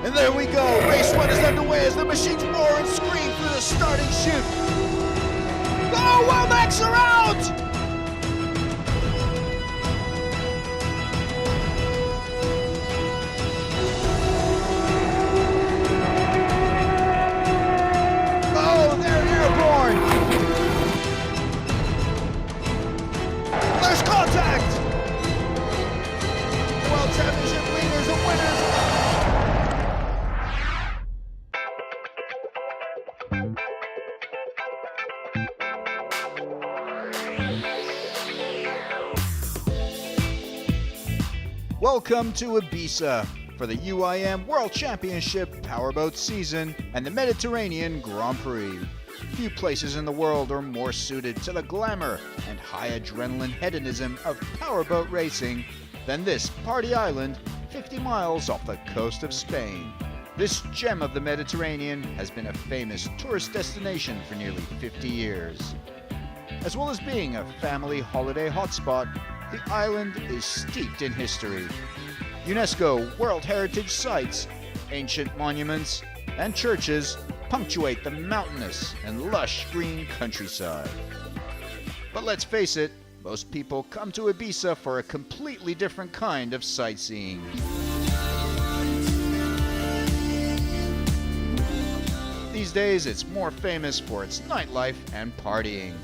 And there we go. Race 1 is underway as the machines roar and scream through the starting chute. Oh, Womax are out! Oh, they're airborne! There's contact! World Championship leaders and winners! Welcome to Ibiza for the UIM World Championship Powerboat season and the Mediterranean Grand Prix. Few places in the world are more suited to the glamour and high adrenaline hedonism of powerboat racing than this party island 50 miles off the coast of Spain. This gem of the Mediterranean has been a famous tourist destination for nearly 50 years. As well as being a family holiday hotspot, the island is steeped in history. UNESCO World Heritage Sites, ancient monuments, and churches punctuate the mountainous and lush green countryside. But let's face it, most people come to Ibiza for a completely different kind of sightseeing. These days, it's more famous for its nightlife and partying.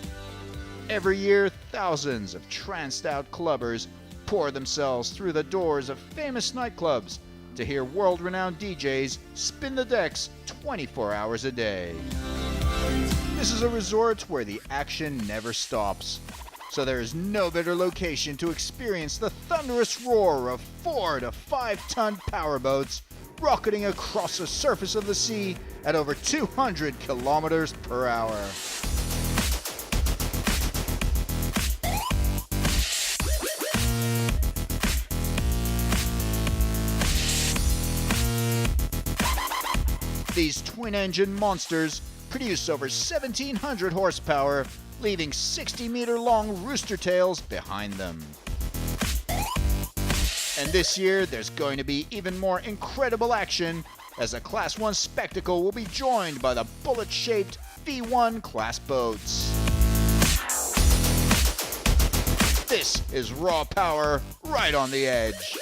Every year, thousands of tranced-out clubbers pour themselves through the doors of famous nightclubs to hear world-renowned DJs spin the decks 24 hours a day. This is a resort where the action never stops, so there is no better location to experience the thunderous roar of 4 to 5 ton powerboats rocketing across the surface of the sea at over 200 kilometers per hour. These twin-engine monsters produce over 1,700 horsepower, leaving 60-meter-long rooster tails behind them. And this year, there's going to be even more incredible action, as the Class 1 spectacle will be joined by the bullet-shaped V1 class boats. This is raw power right on the edge.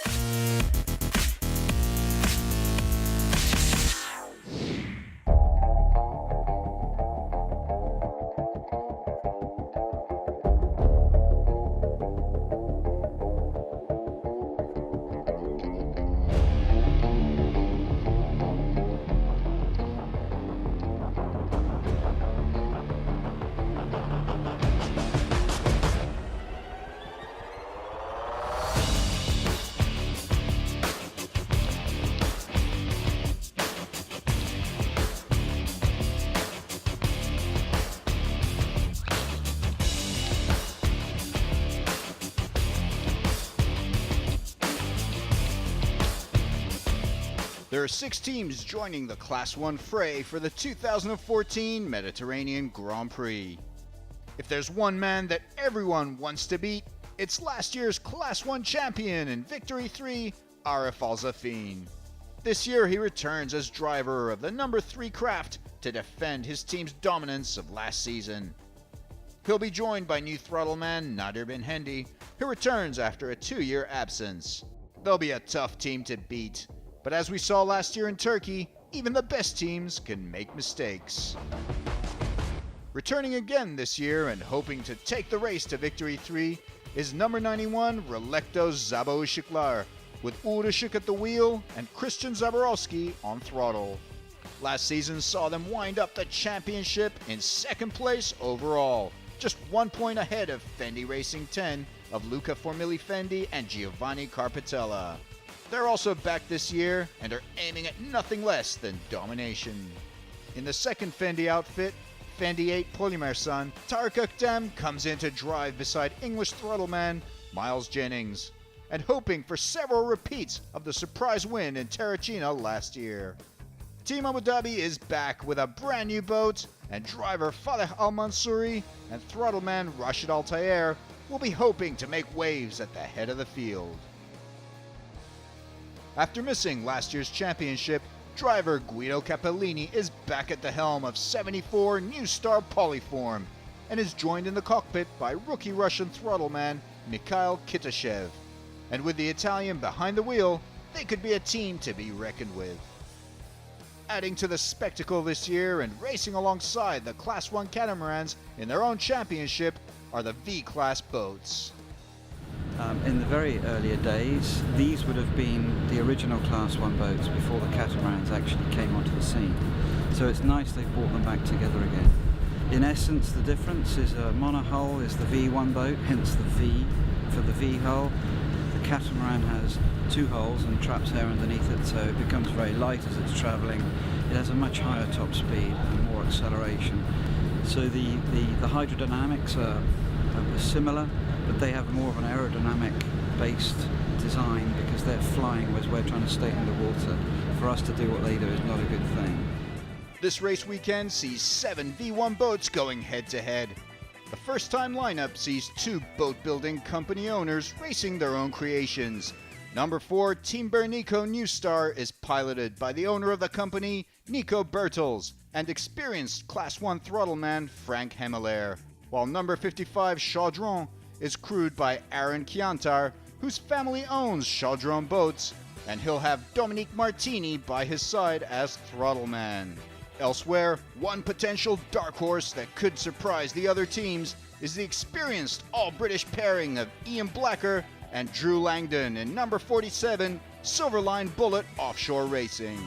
There are 6 teams joining the Class 1 fray for the 2014 Mediterranean Grand Prix. If there's one man that everyone wants to beat, it's last year's Class 1 champion in Victory 3, Arif Al-Zafin. This year he returns as driver of the number 3 craft to defend his team's dominance of last season. He'll be joined by new throttle man Nadir bin Hendi, who returns after a 2-year absence. They'll be a tough team to beat. But as we saw last year in Turkey, even the best teams can make mistakes. Returning again this year and hoping to take the race to Victory 3 is number 91 Relecto Zabo Işıklar, with Uğur Işık at the wheel and Christian Zaborowski on throttle. Last season saw them wind up the championship in 2nd place overall, just 1 point ahead of Fendi Racing 10 of Luca Formili Fendi and Giovanni Carpitella. They're also back this year and are aiming at nothing less than domination. In the 2nd Fendi outfit, Fendi 8 Polymersan, Tarık Öktem comes in to drive beside English throttle man Miles Jennings, and hoping for several repeats of the surprise win in Terracina last year. Team Abu Dhabi is back with a brand new boat, and driver Faleh Al Mansouri and throttle man Rashid Al Tayer will be hoping to make waves at the head of the field. After missing last year's championship, driver Guido Capellini is back at the helm of 74 New Star Polyform and is joined in the cockpit by rookie Russian throttleman Mikhail Kitashev. And with the Italian behind the wheel, they could be a team to be reckoned with. Adding to the spectacle this year and racing alongside the Class 1 catamarans in their own championship are the V-Class boats. In the very earlier days, these would have been the original Class 1 boats before the catamarans actually came onto the scene. So it's nice they've brought them back together again. In essence, the difference is a monohull is the V1 boat, hence the V for the V hull. The catamaran has two hulls and traps air underneath it, so it becomes very light as it's travelling. It has a much higher top speed and more acceleration. So the hydrodynamics are similar, but they have more of an aerodynamic based design because they're flying whereas we're trying to stay in the water. For us to do what they do is not a good thing. This race weekend sees 7 V1 boats going head to head. The first time lineup sees 2 boat building company owners racing their own creations. Number 4 Team Bernico New Star is piloted by the owner of the company, Nico Bertels, and experienced Class 1 throttleman Frank Hemeler, while number 55 Chaudron is crewed by Aaron Chiantar, whose family owns Chaudron Boats, and he'll have Dominique Martini by his side as throttleman. Elsewhere, one potential dark horse that could surprise the other teams is the experienced all-British pairing of Ian Blacker and Drew Langdon in number 47 Silverline Bullet Offshore Racing.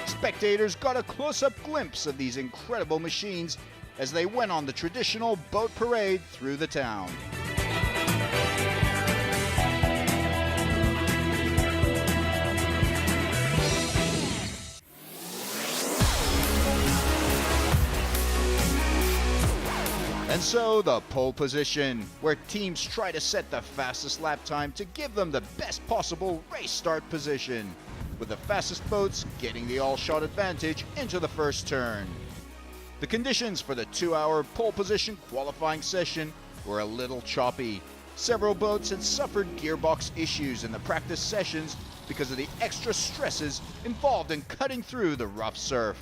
Spectators got a close-up glimpse of these incredible machines as they went on the traditional boat parade through the town. And so the pole position, where teams try to set the fastest lap time to give them the best possible race start position, with the fastest boats getting the all-shot advantage into the first turn. The conditions for the 2-hour pole position qualifying session were a little choppy. Several boats had suffered gearbox issues in the practice sessions because of the extra stresses involved in cutting through the rough surf.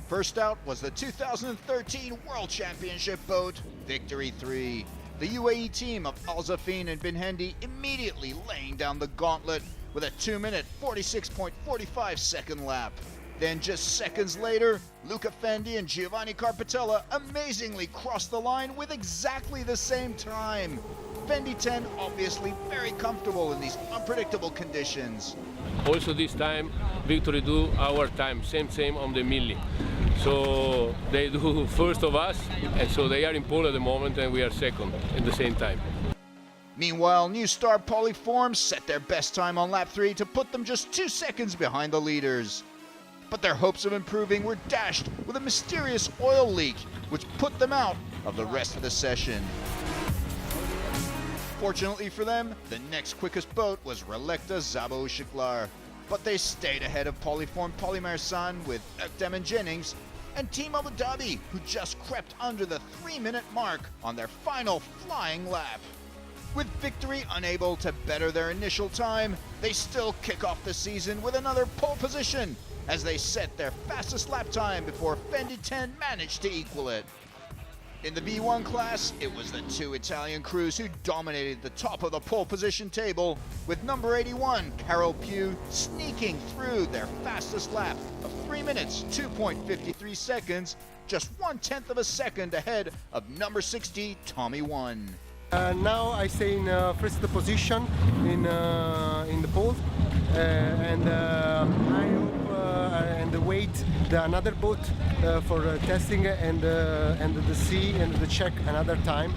First out was the 2013 World Championship boat, Victory 3. The UAE team of Al Zafin and Bin Hendi immediately laying down the gauntlet with a 2-minute 46.45 second lap. Then just seconds later, Luca Fendi and Giovanni Carpatella amazingly crossed the line with exactly the same time. Fendi 10 obviously very comfortable in these unpredictable conditions. Also this time, Victory do our time, same on the milli. So they do first of us, and so they are in pole at the moment and we are second at the same time. Meanwhile, New Star Polyform set their best time on lap 3 to put them just 2 seconds behind the leaders. But their hopes of improving were dashed with a mysterious oil leak, which put them out of the rest of the session. Fortunately for them, the next quickest boat was Relecta Zabo Shiklar, but they stayed ahead of Polyform Polymersan with Öktem and Jennings, and Team Abu Dhabi, who just crept under the 3-minute mark on their final flying lap. With Victory unable to better their initial time, they still kick off the season with another pole position as they set their fastest lap time before Fendi 10 managed to equal it. In the V1 class, it was the 2 Italian crews who dominated the top of the pole position table, with number 81, Carol Pugh, sneaking through their fastest lap of 3 minutes, 2.53 seconds, just 1/10 of a second ahead of number 60, Tommy 1. Now I stay in first position in the pole, and I hope and wait another boat for testing and the sea and the check another time.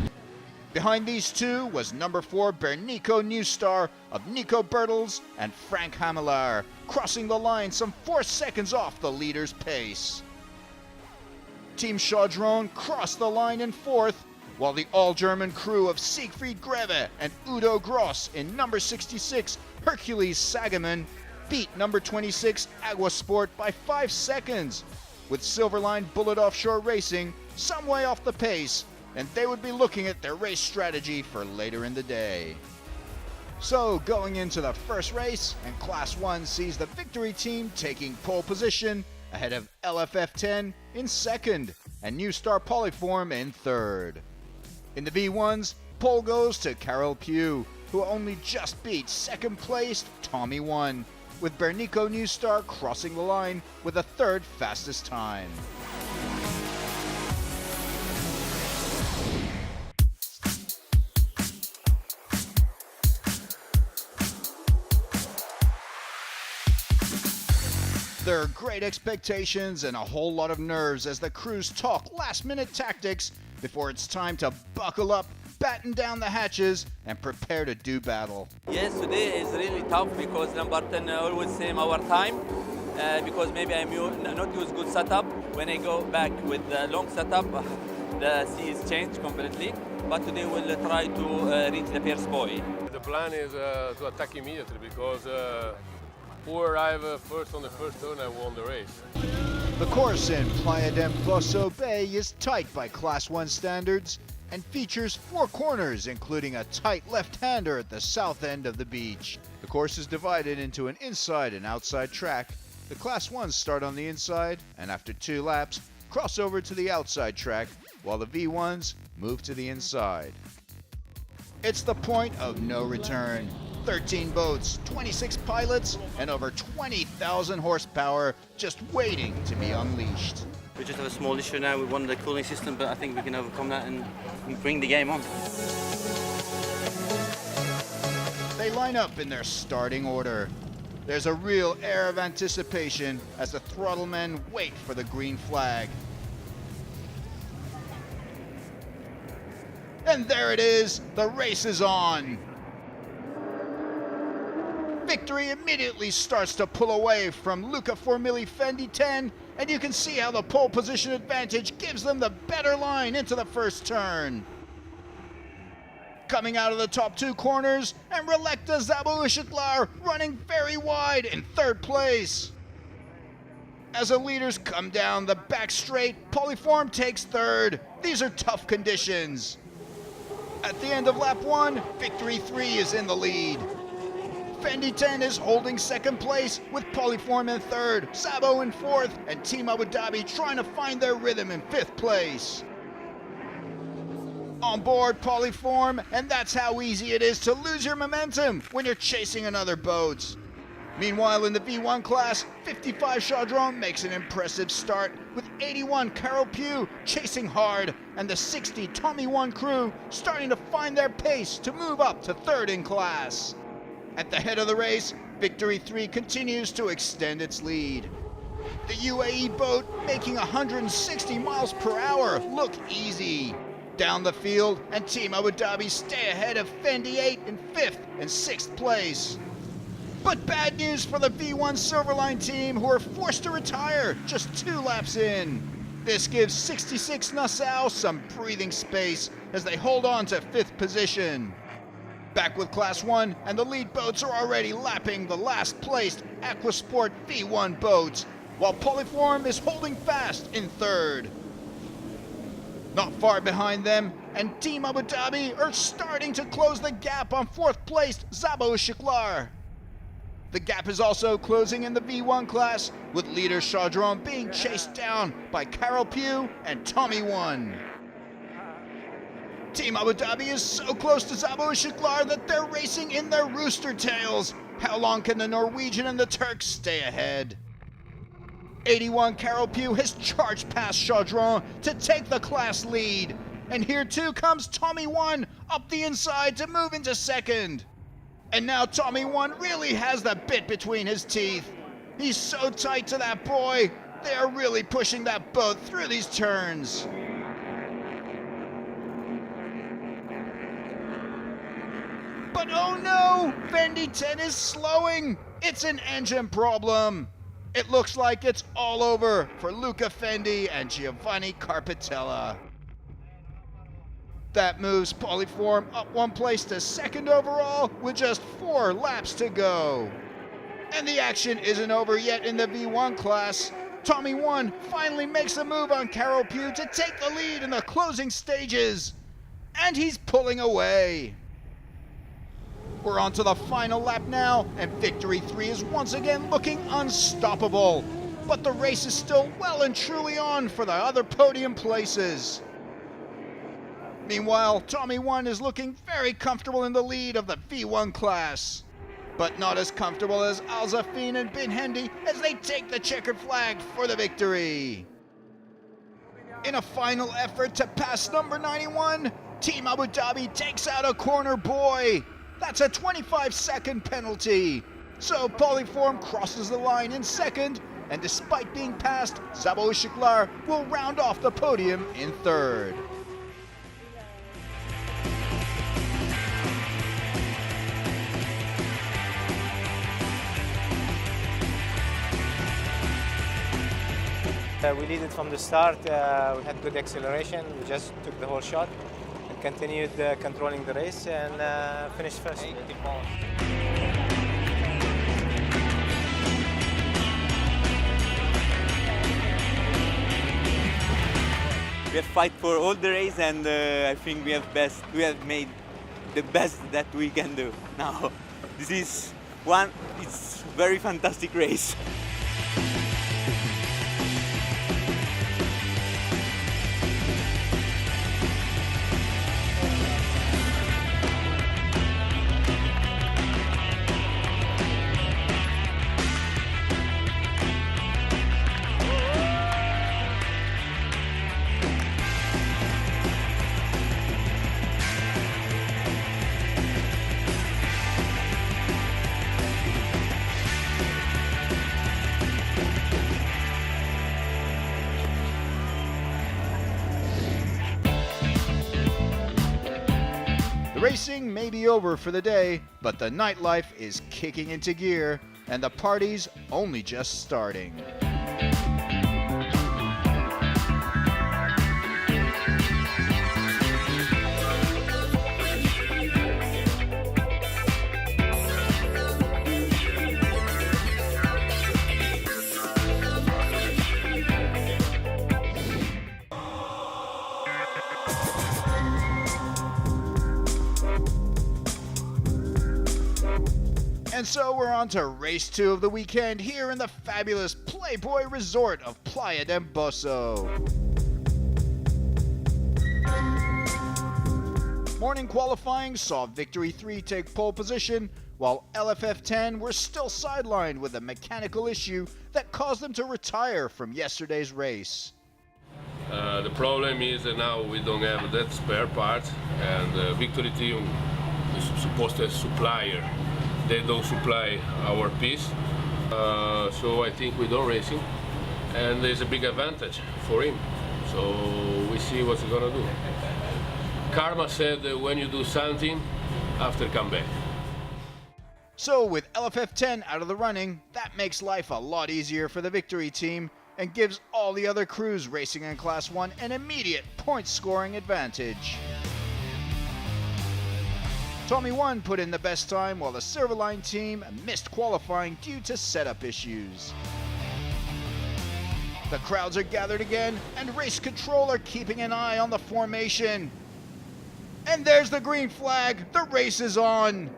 Behind these two was number 4 Bernico New Star of Nico Bertels and Frank Hamelar, crossing the line some 4 seconds off the leader's pace. Team Chaudron crossed the line in 4th, while the all-German crew of Siegfried Greve and Udo Gross in number 66 Hercules Sagaman beat number 26 Aguasport by 5 seconds, with Silverline Bullet Offshore Racing some way off the pace, and they would be looking at their race strategy for later in the day. So going into the first race, and Class 1 sees the Victory team taking pole position ahead of LFF10 in second and New Star Polyform in third. In the V1s, pole goes to Carol Pugh, who only just beat second placed Tommy 1, with Bernico New Star crossing the line with a third fastest time. There are great expectations and a whole lot of nerves as the crews talk last-minute tactics before it's time to buckle up, batten down the hatches, and prepare to do battle. Yes, today is really tough because number 10 always same our time because maybe I'm not use good setup. When I go back with the long setup, the sea is changed completely. But today we'll try to reach the first buoy. The plan is to attack immediately because who arrive first on the first turn and won the race. The course in Playa del Fosso Bay is tight by Class 1 standards and features 4 corners, including a tight left-hander at the south end of the beach. The course is divided into an inside and outside track. The Class 1s start on the inside and after 2 laps cross over to the outside track, while the V1s move to the inside. It's the point of no return. 13 boats, 26 pilots, and over 20,000 horsepower just waiting to be unleashed. We just have a small issue now with one of the cooling system, but I think we can overcome that and bring the game on. They line up in their starting order. There's a real air of anticipation as the throttle men wait for the green flag. And there it is, the race is on. Victory immediately starts to pull away from Luca Formigli Fendi 10, and you can see how the pole position advantage gives them the better line into the first turn. Coming out of the top 2 corners, and Relekta Szabo Isoklar running very wide in third place. As the leaders come down the back straight, Polyform takes third. These are tough conditions. At the end of lap 1, Victory 3 is in the lead. Fendi 10 is holding second place with Polyform in third, Szabo in fourth, and Team Abu Dhabi trying to find their rhythm in fifth place. On board Polyform, and that's how easy it is to lose your momentum when you're chasing another boat. Meanwhile, in the V1 class, 55 Chaudron makes an impressive start with 81 Carol Pugh chasing hard, and the 60 Tommy 1 crew starting to find their pace to move up to third in class. At the head of the race, Victory 3 continues to extend its lead. The UAE boat making 160 miles per hour look easy. Down the field, and Team Abu Dhabi stay ahead of Fendi 8 in 5th and 6th place. But bad news for the V1 Silverline team, who are forced to retire just 2 laps in. This gives 66 Nassau some breathing space as they hold on to 5th position. Back with Class 1, and the lead boats are already lapping the last placed Aquasport V1 boats, while Polyform is holding fast in third. Not far behind them, and Team Abu Dhabi are starting to close the gap on 4th placed Szabo Isoklar. The gap is also closing in the V1 class, with leader Chaudron being chased down by Carol Pugh and Tommy 1. Team Abu Dhabi is so close to Szabo Isoklar that they're racing in their rooster tails. How long can the Norwegian and the Turks stay ahead? 81 Carol Pugh has charged past Chaudron to take the class lead. And here too comes Tommy 1 up the inside to move into second. And now Tommy 1 really has the bit between his teeth. He's so tight to that boy. They are really pushing that boat through these turns. But oh no! Fendi 10 is slowing! It's an engine problem! It looks like it's all over for Luca Fendi and Giovanni Carpitella. That moves Polyform up 1 place to second overall with just 4 laps to go. And the action isn't over yet in the V1 class. Tommy 1 finally makes a move on Carol Pugh to take the lead in the closing stages. And he's pulling away. We're on to the final lap now, and Victory 3 is once again looking unstoppable. But the race is still well and truly on for the other podium places. Meanwhile, Tommy 1 is looking very comfortable in the lead of the V1 class. But not as comfortable as Al Zafin and Bin Hendy as they take the checkered flag for the victory. In a final effort to pass number 91, Team Abu Dhabi takes out a corner boy. That's a 25-second penalty. So Polyform crosses the line in second, and despite being passed, Zabo Shiklar will round off the podium in third. We lead it from the start. We had good acceleration. We just took the whole shot and continued controlling the race and finished first. We have fight for all the race, and I think we have made the best that we can do. Now, this is it's very fantastic race. The racing may be over for the day, but the nightlife is kicking into gear, and the party's only just starting. And so we're on to race 2 of the weekend here in the fabulous Playboy Resort of Playa d'Emboso. Morning qualifying saw Victory 3 take pole position, while LFF 10 were still sidelined with a mechanical issue that caused them to retire from yesterday's race. The problem is that now we don't have that spare part, and Victory Team is supposed to have supplier. They don't supply our piece, so I think we don't racing, and there's a big advantage for him. So we see what's he gonna do. Karma said that when you do something, after come back. So with LFF 10 out of the running, that makes life a lot easier for the Victory Team and gives all the other crews racing in Class 1 an immediate point-scoring advantage. Tommy 1 put in the best time, while the Silverline team missed qualifying due to setup issues. The crowds are gathered again, and race control are keeping an eye on the formation. And there's the green flag, the race is on!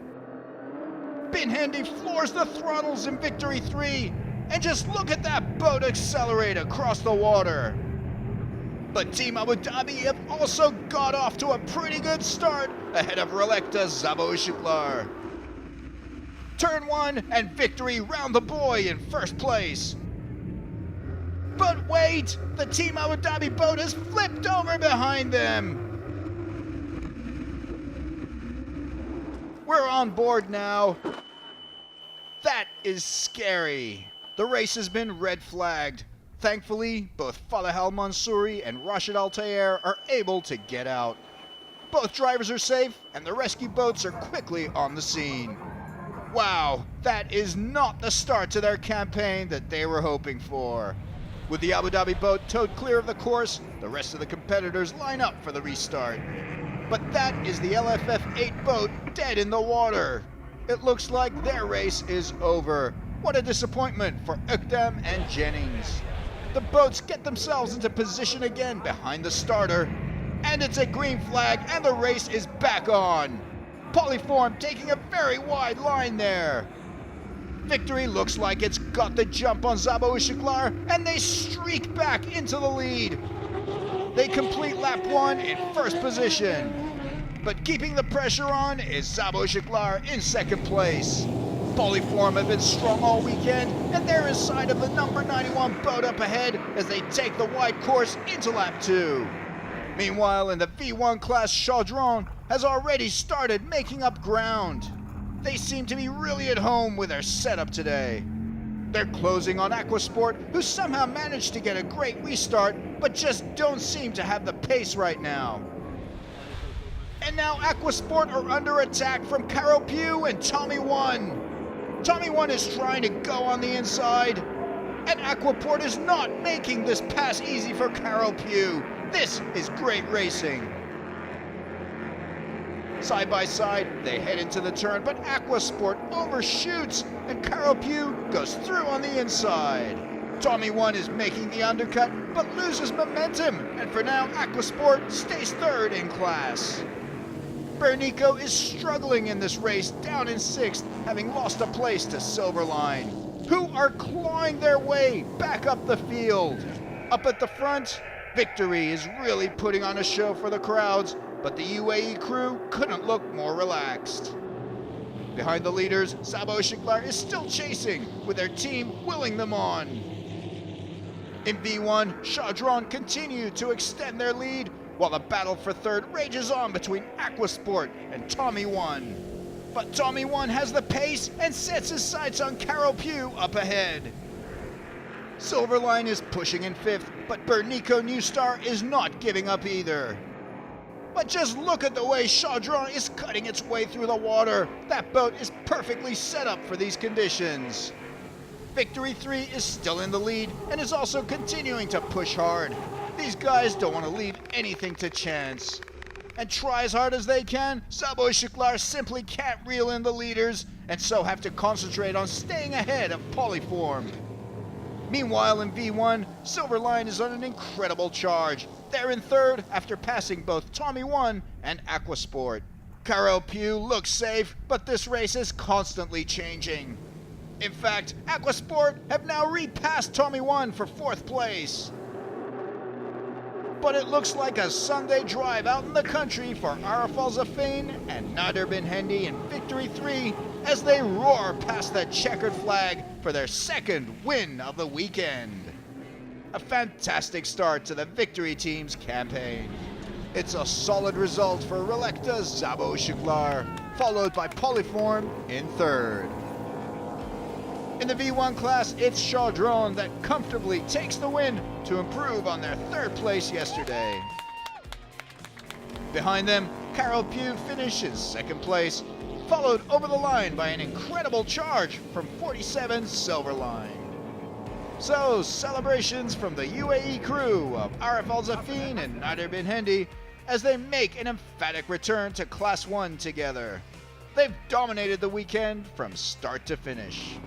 Bin Hendy floors the throttles in Victory 3, and just look at that boat accelerate across the water. But Team Abu Dhabi have also got off to a pretty good start ahead of Relecta Zabo Shiklar. Turn 1 and Victory round the boy in first place. But wait, the Team Abu Dhabi boat has flipped over behind them. We're on board now. That is scary. The race has been red flagged. Thankfully, both Faleh Al Mansouri and Rashid Al Tayer are able to get out. Both drivers are safe, and the rescue boats are quickly on the scene. Wow, that is not the start to their campaign that they were hoping for. With the Abu Dhabi boat towed clear of the course, the rest of the competitors line up for the restart. But that is the LFF-8 boat dead in the water. It looks like their race is over. What a disappointment for Ukdam and Jennings. The boats get themselves into position again behind the starter, and it's a green flag and the race is back on. Polyform taking a very wide line there. Victory looks like it's got the jump on Szabo Isiklar, and they streak back into the lead. They complete lap 1 in first position. But keeping the pressure on is Szabo Isiklar in second place. Polyform have been strong all weekend, and they're inside of the number 91 boat up ahead as they take the wide course into lap 2. Meanwhile, in the V1 class, Chaudron has already started making up ground. They seem to be really at home with their setup today. They're closing on Aquasport, who somehow managed to get a great restart, but just don't seem to have the pace right now. And now Aquasport are under attack from Carol Pugh and Tommy One. Tommy One is trying to go on the inside, and Aquaport is not making this pass easy for Carol Pugh. This is great racing. Side by side, they head into the turn, but Aquasport overshoots, and Carol Pugh goes through on the inside. Tommy One is making the undercut, but loses momentum, and for now, Aquasport stays third in class. Bernico is struggling in this race, down in 6th, having lost a place to Silverline, who are clawing their way back up the field. Up at the front, Victory is really putting on a show for the crowds, but the UAE crew couldn't look more relaxed. Behind the leaders, Szabo Isiklar is still chasing, with their team willing them on. In V1, Chaudron continue to extend their lead, while the battle for third rages on between Aquasport and Tommy One. But Tommy One has the pace and sets his sights on Carol Pugh up ahead. Silverline is pushing in 5th, but Bernico New Star is not giving up either. But just look at the way Chaudron is cutting its way through the water. That boat is perfectly set up for these conditions. Victory 3 is still in the lead and is also continuing to push hard. These guys don't want to leave anything to chance. And try as hard as they can, Szabo Isiklar simply can't reel in the leaders and so have to concentrate on staying ahead of Polyform. Meanwhile in V1, Silverline is on an incredible charge. They're in 3rd after passing both Tommy One and Aquasport. Carol Pugh looks safe, but this race is constantly changing. In fact, Aquasport have now repassed Tommy One for 4th place. But it looks like a Sunday drive out in the country for Arif Al Zafin and Nader Bin Hendy in Victory 3 as they roar past the checkered flag for their 2nd win of the weekend. A fantastic start to the Victory team's campaign. It's a solid result for Relecta Szabo Isiklar, followed by Polyform in 3rd. In the V1 class, it's Chaudron that comfortably takes the win to improve on their 3rd place yesterday. Behind them, Carol Pugh finishes 2nd place, followed over the line by an incredible charge from 47 Silverline. So, celebrations from the UAE crew of Arif Al Zafin and Nader Bin Hendy as they make an emphatic return to Class 1 together. They've dominated the weekend from start to finish.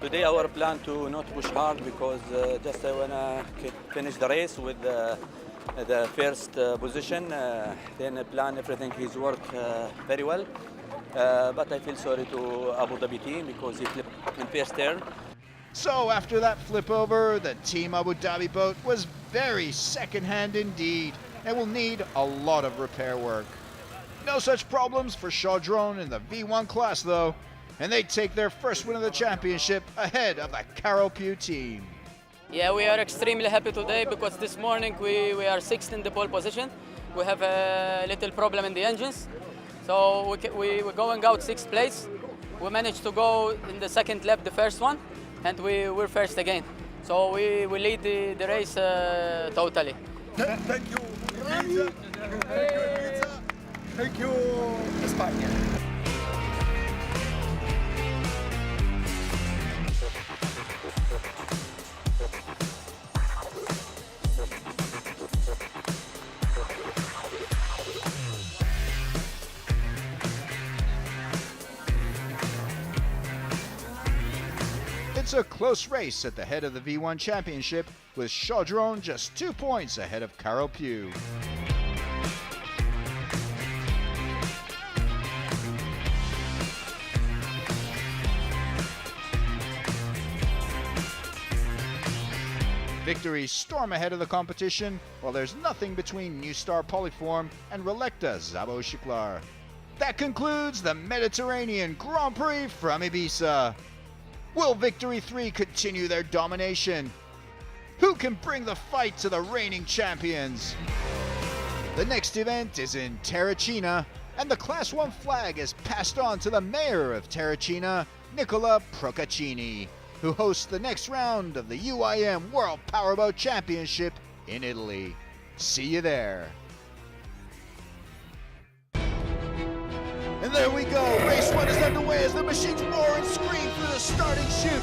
Today our plan to not push hard because just I wanna finish the race with the first position. Then plan everything he's worked very well. But I feel sorry to Abu Dhabi team because he flipped in first turn. So after that flip over, the Team Abu Dhabi boat was very second-hand indeed and will need a lot of repair work. No such problems for Chaudron in the V1 class though, and they take their first win of the championship ahead of the Carol Pugh team. Yeah, we are extremely happy today because this morning we are 6th in the pole position. We have a little problem in the engines. So we're going out 6th place. We managed to go in the 2nd lap, the first one, and we were first again. So we lead the race totally. Thank you. Thank you, España. It's a close race at the head of the V1 championship, with Chaudron just 2 points ahead of Carol Pugh. Victory storm ahead of the competition, while there's nothing between New Star Polyform and Relecta Szabo Shiklar. That concludes the Mediterranean Grand Prix from Ibiza. Will Victory 3 continue their domination? Who can bring the fight to the reigning champions? The next event is in Terracina, and the Class 1 flag is passed on to the mayor of Terracina, Nicola Procaccini, who hosts the next round of the UIM World Powerboat Championship in Italy. See you there. And there we go, race 1 is underway as the machines roar and scream through the starting chute.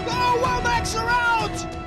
Go, Womax are out!